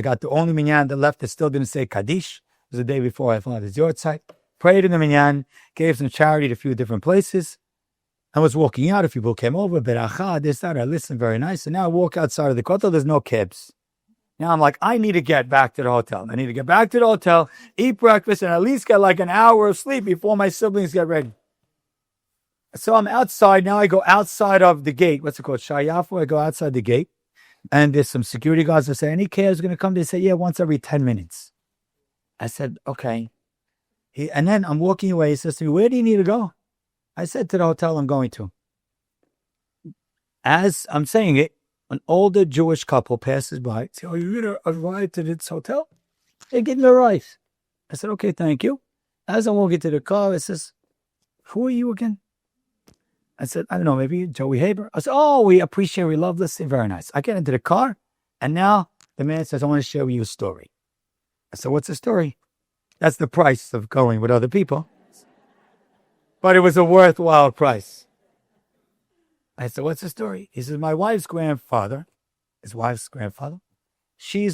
I got the only minyan that left that still didn't say Kaddish. It was the day before I found his yahrzeit. Prayed in the minyan, gave some charity to a few different places. I was walking out. A few people came over, beracha, this, that. I listened, very nice. And now I walk outside of the kotel. There's no cabs. Now I'm like, I need to get back to the hotel. I need to get back to the hotel, eat breakfast, and at least get like an hour of sleep before my siblings get ready. So I'm outside. Now I go outside of the gate. What's it called? Shayafu. I go outside the gate. And there's some security guards that say, any cabs going to come? They say, yeah, once every 10 minutes. I said, okay. And then I'm walking away. He says to me, where do you need to go? I said, to the hotel I'm going to. As I'm saying it, an older Jewish couple passes by. Say, oh, you're going to arrive to this hotel? They give me a ride. I said, okay, thank you. As I'm walking to the car, it says, who are you again? I said, I don't know, maybe Joey Haber. I said, oh, we appreciate, we love this. Very nice. I get into the car, and now the man says, I want to share with you a story. I said, what's the story? That's the price of going with other people. But it was a worthwhile price. I said, what's the story? He says, my wife's grandfather, he was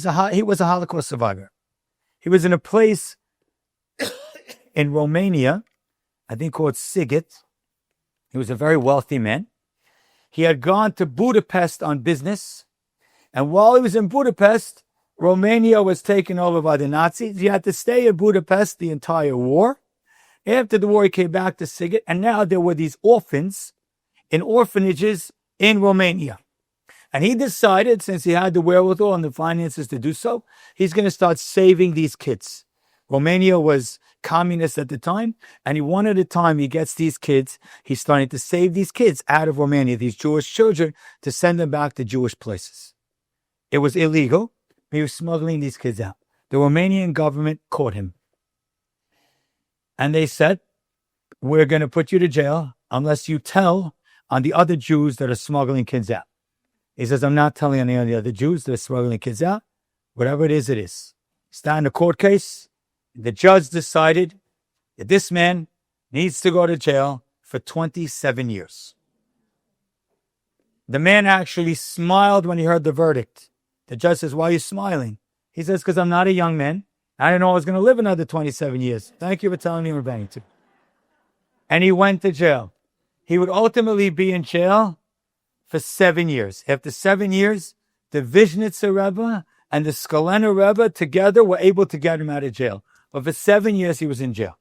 a Holocaust survivor. He was in a place in Romania, I think called Sighet. He was a very wealthy man. He had gone to Budapest on business. And while he was in Budapest, Romania was taken over by the Nazis. He had to stay in Budapest the entire war. After the war, he came back to Sighet. And now there were these orphans in orphanages in Romania. And he decided, since he had the wherewithal and the finances to do so, he's going to start saving these kids. Romania was communist at the time, and one at a time he gets these kids, he's starting to save these kids out of Romania, these Jewish children, to send them back to Jewish places. It was illegal. He was smuggling these kids out. The Romanian government caught him. And they said, we're going to put you to jail unless you tell on the other Jews that are smuggling kids out. He says, I'm not telling any of the other Jews that are smuggling kids out. Whatever it is, it is. Start in a court case. The judge decided that this man needs to go to jail for 27 years. The man actually smiled when he heard the verdict. The judge says, why are you smiling? He says, because I'm not a young man. I didn't know I was going to live another 27 years. Thank you for telling me, Rabbi. And he went to jail. He would ultimately be in jail for 7 years. After 7 years, the Vishnitzer Rebbe and the Skolena Rebbe together were able to get him out of jail. But for 7 years, he was in jail.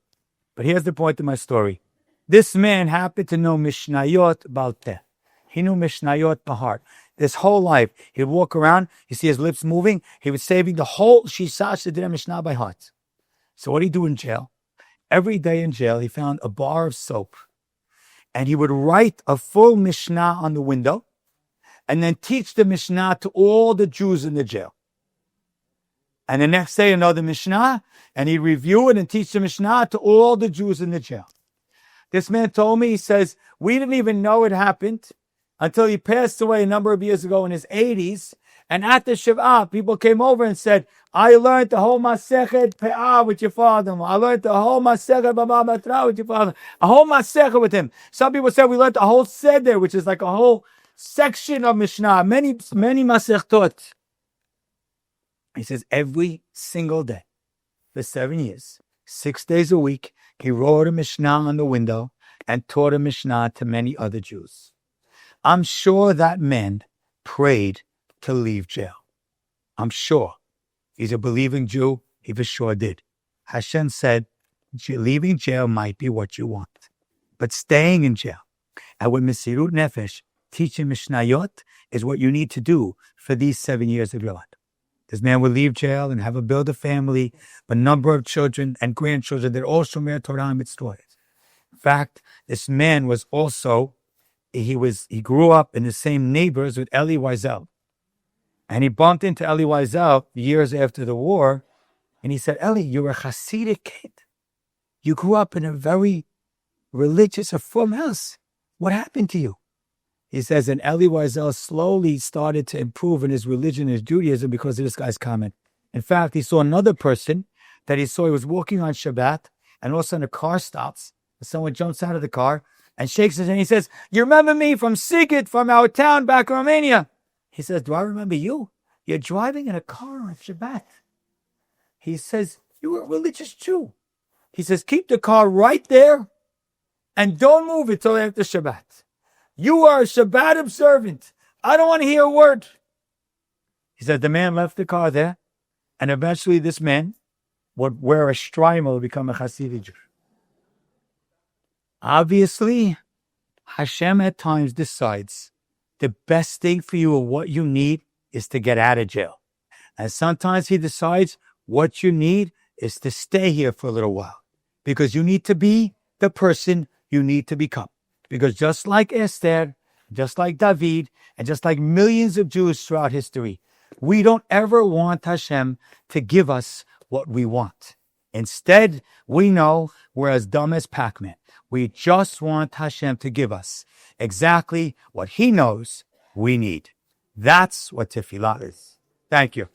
But here's the point of my story. This man happened to know Mishnayot Baal-Peh. He knew Mishnayot by heart. This whole life, he'd walk around, you see his lips moving, he was saving the whole Shisha Shedira Mishnah by heart. So what did he do in jail? Every day in jail, he found a bar of soap. And he would write a full Mishnah on the window, and then teach the Mishnah to all the Jews in the jail. And the next day, another Mishnah, and he'd review it and teach the Mishnah to all the Jews in the jail. This man told me, he says, we didn't even know it happened until he passed away a number of years ago in his 80s. And at the Shiva, people came over and said, I learned the whole Masechet Pe'ah with your father. I learned the whole Masechet Baba Batra with your father. A whole Masechet with him. Some people said we learned the whole Seder, which is like a whole section of Mishnah. Many Masechtot. He says every single day for 7 years, 6 days a week, he wrote a Mishnah on the window and taught a Mishnah to many other Jews. I'm sure that man prayed to leave jail. I'm sure. He's a believing Jew. He for sure did. Hashem said, leaving jail might be what you want, but staying in jail and with Mesirut Nefesh, teaching Mishnayot is what you need to do for these 7 years of your life. This man would leave jail and build a family, a number of children and grandchildren that all shomer Torah mitzvot. In fact, this man was also, he grew up in the same neighbors with Elie Wiesel. And he bumped into Elie Wiesel years after the war, and he said, Elie, you're a Hasidic kid. You grew up in a very religious, Reform house. What happened to you? He says, and Elie Wiesel slowly started to improve in his religion and his Judaism because of this guy's comment. In fact, he saw another person that he was walking on Shabbat, and all of a sudden a car stops, and someone jumps out of the car and shakes his hand. He says, you remember me from Sighet, from our town back in Romania? He says, do I remember you? You're driving in a car on Shabbat. He says, you're a religious Jew. He says, keep the car right there and don't move it till after Shabbat. You are a Shabbat observant. I don't want to hear a word. He said, the man left the car there, and eventually this man would wear a strimer to become a Hasidic Jew. Obviously, Hashem at times decides the best thing for you or what you need is to get out of jail. And sometimes he decides what you need is to stay here for a little while, because you need to be the person you need to become. Because just like Esther, just like David, and just like millions of Jews throughout history, we don't ever want Hashem to give us what we want. Instead, we know we're as dumb as Pac-Man. We just want Hashem to give us exactly what he knows we need. That's what tefillah is. Thank you.